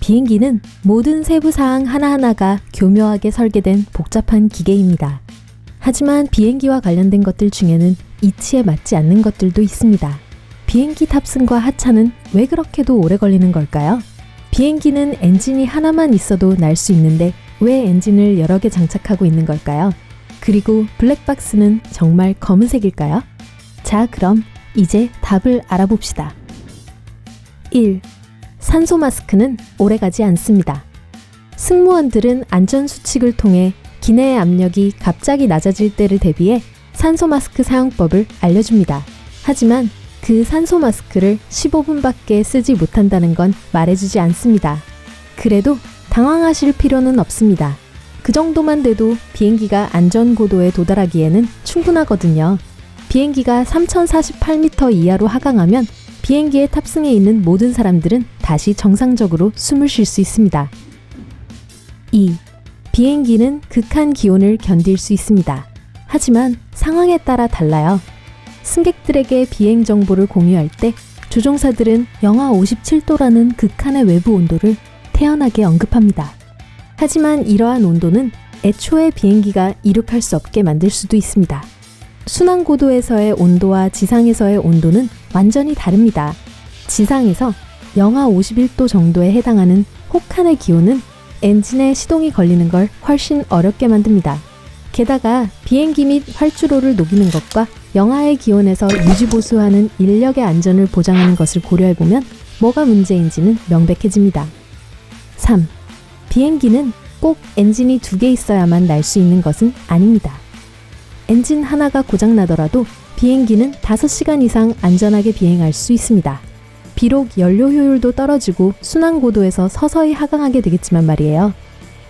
비행기는 모든 세부사항 하나하나가 교묘하게 설계된 복잡한 기계입니다. 하지만 비행기와 관련된 것들 중에는 이치에 맞지 않는 것들도 있습니다. 비행기 탑승과 하차는 왜 그렇게도 오래 걸리는 걸까요? 비행기는 엔진이 하나만 있어도 날 수 있는데 왜 엔진을 여러 개 장착하고 있는 걸까요? 그리고 블랙박스는 정말 검은색일까요? 자, 그럼 이제 답을 알아봅시다. 1. 산소 마스크는 오래가지 않습니다. 승무원들은 안전수칙을 통해 기내의 압력이 갑자기 낮아질 때를 대비해 산소 마스크 사용법을 알려줍니다. 하지만 그 산소 마스크를 15분밖에 쓰지 못한다는 건 말해주지 않습니다. 그래도 당황하실 필요는 없습니다. 그 정도만 돼도 비행기가 안전고도에 도달하기에는 충분하거든요. 비행기가 3048m 이하로 하강하면 비행기에 탑승해 있는 모든 사람들은 다시 정상적으로 숨을 쉴 수 있습니다. 2. 비행기는 극한 기온을 견딜 수 있습니다. 하지만 상황에 따라 달라요. 승객들에게 비행 정보를 공유할 때 조종사들은 영하 57도라는 극한의 외부 온도를 태연하게 언급합니다. 하지만 이러한 온도는 애초에 비행기가 이륙할 수 없게 만들 수도 있습니다. 순항고도에서의 온도와 지상에서의 온도는 완전히 다릅니다. 지상에서 영하 51도 정도에 해당하는 혹한의 기온은 엔진에 시동이 걸리는 걸 훨씬 어렵게 만듭니다. 게다가 비행기 및 활주로를 녹이는 것과 영하의 기온에서 유지보수하는 인력의 안전을 보장하는 것을 고려해보면 뭐가 문제인지는 명백해집니다. 3. 비행기는 꼭 엔진이 2개 있어야만 날 수 있는 것은 아닙니다. 엔진 하나가 고장나더라도 비행기는 5시간 이상 안전하게 비행할 수 있습니다. 비록 연료 효율도 떨어지고 순항고도에서 서서히 하강하게 되겠지만 말이에요.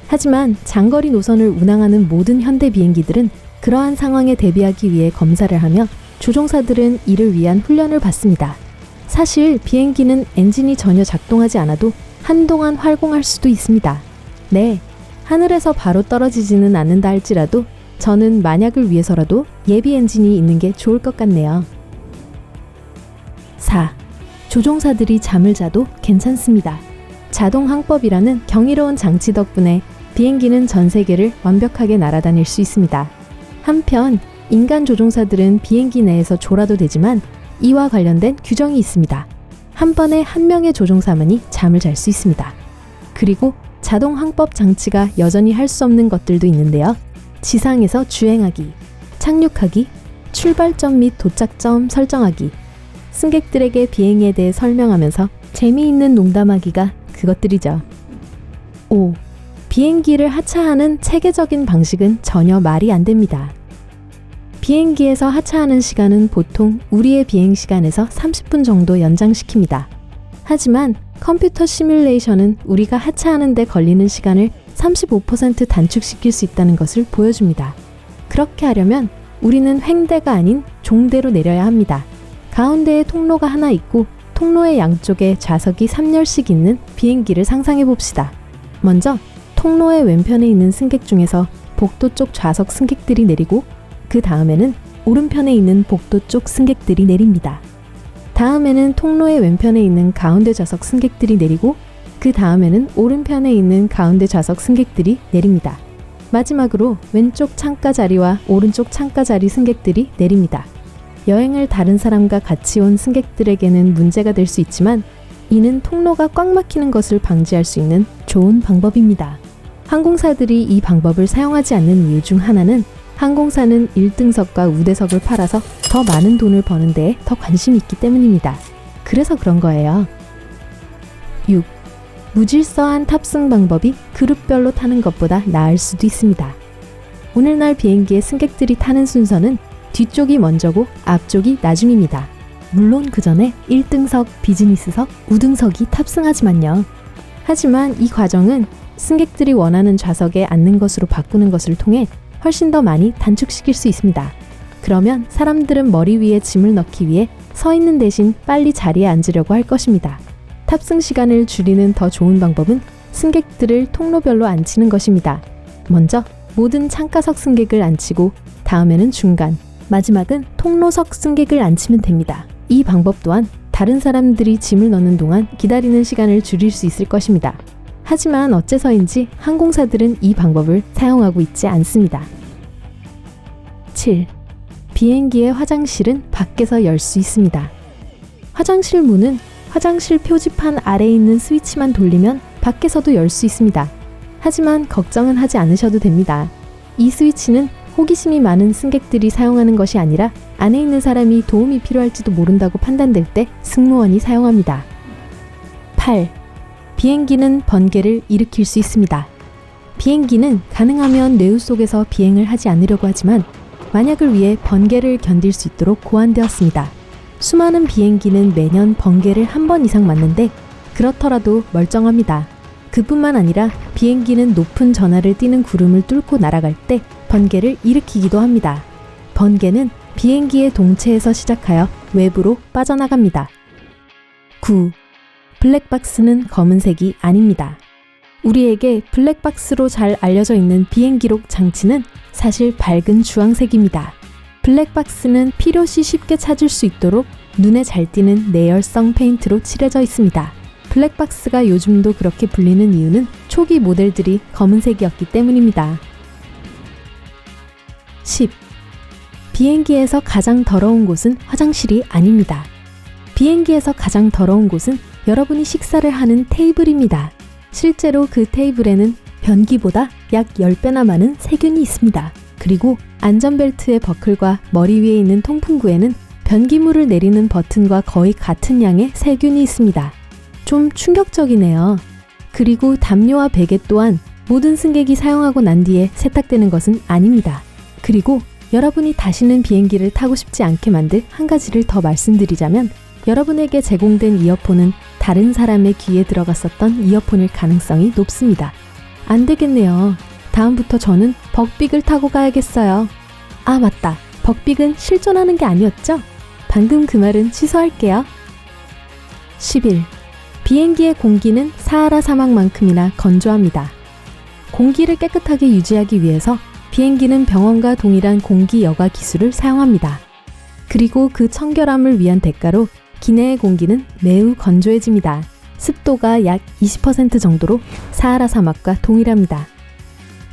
하지만 장거리 노선을 운항하는 모든 현대 비행기들은 그러한 상황에 대비하기 위해 검사를 하며 조종사들은 이를 위한 훈련을 받습니다. 사실 비행기는 엔진이 전혀 작동하지 않아도 한동안 활공할 수도 있습니다. 네, 하늘에서 바로 떨어지지는 않는다 할지라도 저는 만약을 위해서라도 예비 엔진이 있는 게 좋을 것 같네요. 4. 조종사들이 잠을 자도 괜찮습니다. 자동 항법이라는 경이로운 장치 덕분에 비행기는 전 세계를 완벽하게 날아다닐 수 있습니다. 한편 인간 조종사들은 비행기 내에서 졸아도 되지만 이와 관련된 규정이 있습니다. 한 번에 한 명의 조종사만이 잠을 잘 수 있습니다. 그리고 자동 항법 장치가 여전히 할 수 없는 것들도 있는데요. 지상에서 주행하기, 착륙하기, 출발점 및 도착점 설정하기, 승객들에게 비행에 대해 설명하면서 재미있는 농담하기가 그것들이죠. 5. 비행기를 하차하는 체계적인 방식은 전혀 말이 안 됩니다. 비행기에서 하차하는 시간은 보통 우리의 비행 시간에서 30분 정도 연장시킵니다. 하지만 컴퓨터 시뮬레이션은 우리가 하차하는 데 걸리는 시간을 35% 단축시킬 수 있다는 것을 보여줍니다. 그렇게 하려면 우리는 횡대가 아닌 종대로 내려야 합니다. 가운데에 통로가 하나 있고 통로의 양쪽에 좌석이 3열씩 있는 비행기를 상상해 봅시다. 먼저 통로의 왼편에 있는 승객 중에서 복도 쪽 좌석 승객들이 내리고 그 다음에는 오른편에 있는 복도 쪽 승객들이 내립니다. 다음에는 통로의 왼편에 있는 가운데 좌석 승객들이 내리고 그 다음에는 오른편에 있는 가운데 좌석 승객들이 내립니다. 마지막으로 왼쪽 창가 자리와 오른쪽 창가 자리 승객들이 내립니다. 여행을 다른 사람과 같이 온 승객들에게는 문제가 될 수 있지만 이는 통로가 꽉 막히는 것을 방지할 수 있는 좋은 방법입니다. 항공사들이 이 방법을 사용하지 않는 이유 중 하나는 항공사는 1등석과 우대석을 팔아서 더 많은 돈을 버는 데에 더 관심이 있기 때문입니다. 그래서 그런 거예요. 6. 무질서한 탑승 방법이 그룹별로 타는 것보다 나을 수도 있습니다. 오늘날 비행기의 승객들이 타는 순서는 뒤쪽이 먼저고 앞쪽이 나중입니다. 물론 그 전에 1등석, 비즈니스석, 우등석이 탑승하지만요. 하지만 이 과정은 승객들이 원하는 좌석에 앉는 것으로 바꾸는 것을 통해 훨씬 더 많이 단축시킬 수 있습니다. 그러면 사람들은 머리 위에 짐을 넣기 위해 서 있는 대신 빨리 자리에 앉으려고 할 것입니다. 탑승 시간을 줄이는 더 좋은 방법은 승객들을 통로별로 앉히는 것입니다. 먼저 모든 창가석 승객을 앉히고 다음에는 중간, 마지막은 통로석 승객을 앉히면 됩니다. 이 방법 또한 다른 사람들이 짐을 넣는 동안 기다리는 시간을 줄일 수 있을 것입니다. 하지만 어째서인지 항공사들은 이 방법을 사용하고 있지 않습니다. 7. 비행기의 화장실은 밖에서 열 수 있습니다. 화장실 문은 화장실 표지판 아래에 있는 스위치만 돌리면 밖에서도 열 수 있습니다. 하지만 걱정은 하지 않으셔도 됩니다. 이 스위치는 호기심이 많은 승객들이 사용하는 것이 아니라 안에 있는 사람이 도움이 필요할지도 모른다고 판단될 때 승무원이 사용합니다. 8. 비행기는 번개를 일으킬 수 있습니다. 비행기는 가능하면 뇌우 속에서 비행을 하지 않으려고 하지만 만약을 위해 번개를 견딜 수 있도록 고안되었습니다. 수많은 비행기는 매년 번개를 한 번 이상 맞는데 그렇더라도 멀쩡합니다. 그뿐만 아니라 비행기는 높은 전하를 띠는 구름을 뚫고 날아갈 때 번개를 일으키기도 합니다. 번개는 비행기의 동체에서 시작하여 외부로 빠져나갑니다. 9. 블랙박스는 검은색이 아닙니다. 우리에게 블랙박스로 잘 알려져 있는 비행기록 장치는 사실 밝은 주황색입니다. 블랙박스는 필요시 쉽게 찾을 수 있도록 눈에 잘 띄는 내열성 페인트로 칠해져 있습니다. 블랙박스가 요즘도 그렇게 불리는 이유는 초기 모델들이 검은색이었기 때문입니다. 10. 비행기에서 가장 더러운 곳은 화장실이 아닙니다. 비행기에서 가장 더러운 곳은 여러분이 식사를 하는 테이블입니다. 실제로 그 테이블에는 변기보다 약 10배나 많은 세균이 있습니다. 그리고 안전벨트의 버클과 머리 위에 있는 통풍구에는 변기물을 내리는 버튼과 거의 같은 양의 세균이 있습니다. 좀 충격적이네요. 그리고 담요와 베개 또한 모든 승객이 사용하고 난 뒤에 세탁되는 것은 아닙니다. 그리고 여러분이 다시는 비행기를 타고 싶지 않게 만들 한 가지를 더 말씀드리자면 여러분에게 제공된 이어폰은 다른 사람의 귀에 들어갔었던 이어폰일 가능성이 높습니다. 안 되겠네요. 다음부터 저는 벅빅을 타고 가야겠어요. 아 맞다. 벅빅은 실존하는 게 아니었죠? 방금 그 말은 취소할게요. 11. 비행기의 공기는 사하라 사막만큼이나 건조합니다. 공기를 깨끗하게 유지하기 위해서 비행기는 병원과 동일한 공기 여과 기술을 사용합니다. 그리고 그 청결함을 위한 대가로 기내의 공기는 매우 건조해집니다. 습도가 약 20% 정도로 사하라 사막과 동일합니다.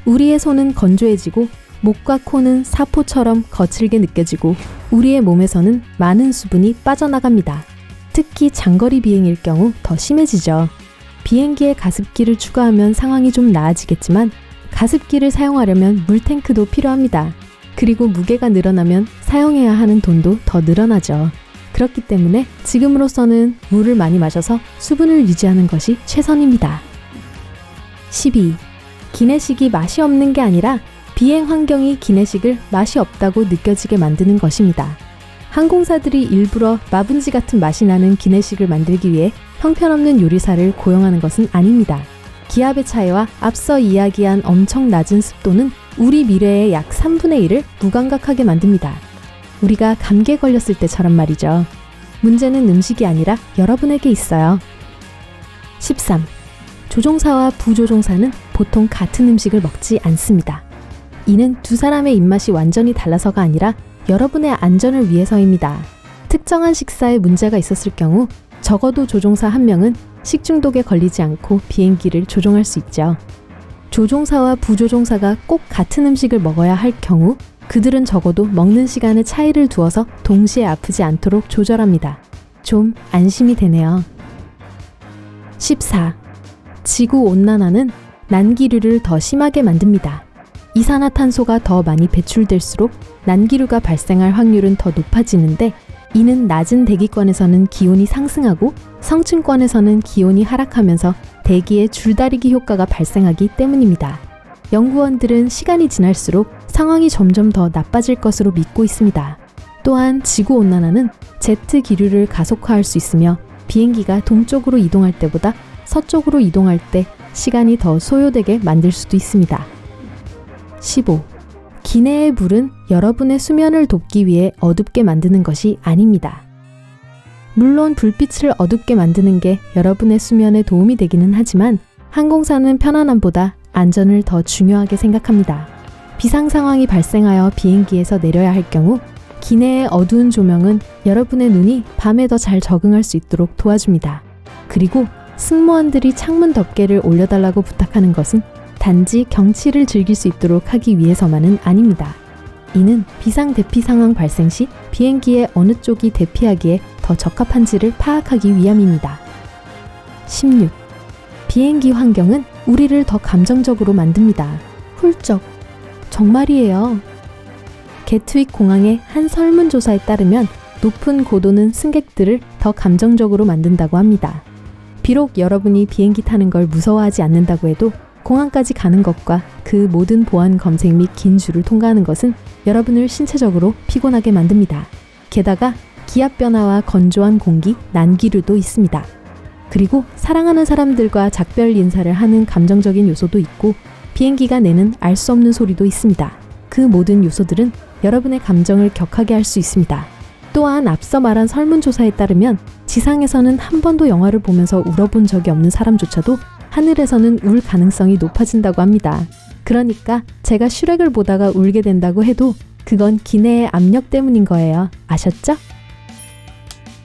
우리의 손은 건조해지고 목과 코는 사포처럼 거칠게 느껴지고 우리의 몸에서는 많은 수분이 빠져나갑니다. 특히 장거리 비행일 경우 더 심해지죠. 비행기에 가습기를 추가하면 상황이 좀 나아지겠지만 가습기를 사용하려면 물탱크도 필요합니다. 그리고 무게가 늘어나면 사용해야 하는 돈도 더 늘어나죠. 그렇기 때문에 지금으로서는 물을 많이 마셔서 수분을 유지하는 것이 최선입니다. 12. 기내식이 맛이 없는 게 아니라 비행 환경이 기내식을 맛이 없다고 느껴지게 만드는 것입니다. 항공사들이 일부러 마분지 같은 맛이 나는 기내식을 만들기 위해 형편없는 요리사를 고용하는 것은 아닙니다. 기압의 차이와 앞서 이야기한 엄청 낮은 습도는 우리 미래의 약 3분의 1을 무감각하게 만듭니다. 우리가 감기에 걸렸을 때처럼 말이죠. 문제는 음식이 아니라 여러분에게 있어요. 13. 조종사와 부조종사는 보통 같은 음식을 먹지 않습니다. 이는 두 사람의 입맛이 완전히 달라서가 아니라 여러분의 안전을 위해서입니다. 특정한 식사에 문제가 있었을 경우 적어도 조종사 한 명은 식중독에 걸리지 않고 비행기를 조종할 수 있죠. 조종사와 부조종사가 꼭 같은 음식을 먹어야 할 경우 그들은 적어도 먹는 시간에 차이를 두어서 동시에 아프지 않도록 조절합니다. 좀 안심이 되네요. 14. 지구온난화는 난기류를 더 심하게 만듭니다. 이산화탄소가 더 많이 배출될수록 난기류가 발생할 확률은 더 높아지는데 이는 낮은 대기권에서는 기온이 상승하고 성층권에서는 기온이 하락하면서 대기의 줄다리기 효과가 발생하기 때문입니다. 연구원들은 시간이 지날수록 상황이 점점 더 나빠질 것으로 믿고 있습니다. 또한 지구온난화는 제트 기류를 가속화할 수 있으며 비행기가 동쪽으로 이동할 때보다 서쪽으로 이동할 때 시간이 더 소요되게 만들 수도 있습니다. 15. 기내의 불은 여러분의 수면을 돕기 위해 어둡게 만드는 것이 아닙니다. 물론 불빛을 어둡게 만드는 게 여러분의 수면에 도움이 되기는 하지만 항공사는 편안함보다 안전을 더 중요하게 생각합니다. 비상 상황이 발생하여 비행기에서 내려야 할 경우 기내의 어두운 조명은 여러분의 눈이 밤에 더 잘 적응할 수 있도록 도와줍니다. 그리고 승무원들이 창문 덮개를 올려달라고 부탁하는 것은 단지 경치를 즐길 수 있도록 하기 위해서만은 아닙니다. 이는 비상 대피 상황 발생 시 비행기의 어느 쪽이 대피하기에 더 적합한지를 파악하기 위함입니다. 16. 비행기 환경은 우리를 더 감정적으로 만듭니다. 훌쩍. 정말이에요. 게트윅 공항의 한 설문조사에 따르면 높은 고도는 승객들을 더 감정적으로 만든다고 합니다. 비록 여러분이 비행기 타는 걸 무서워하지 않는다고 해도 공항까지 가는 것과 그 모든 보안 검색 및 긴 줄을 통과하는 것은 여러분을 신체적으로 피곤하게 만듭니다. 게다가 기압 변화와 건조한 공기, 난기류도 있습니다. 그리고 사랑하는 사람들과 작별 인사를 하는 감정적인 요소도 있고 비행기가 내는 알 수 없는 소리도 있습니다. 그 모든 요소들은 여러분의 감정을 격하게 할 수 있습니다. 또한 앞서 말한 설문조사에 따르면 지상에서는 한 번도 영화를 보면서 울어본 적이 없는 사람조차도 하늘에서는 울 가능성이 높아진다고 합니다. 그러니까 제가 슈렉을 보다가 울게 된다고 해도 그건 기내의 압력 때문인 거예요. 아셨죠?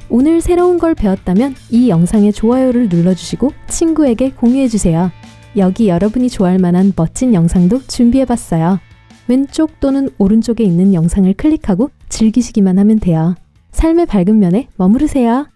오늘 새로운 걸 배웠다면 이 영상에 좋아요를 눌러주시고 친구에게 공유해주세요. 여기 여러분이 좋아할 만한 멋진 영상도 준비해봤어요. 왼쪽 또는 오른쪽에 있는 영상을 클릭하고 즐기시기만 하면 돼요. 삶의 밝은 면에 머무르세요.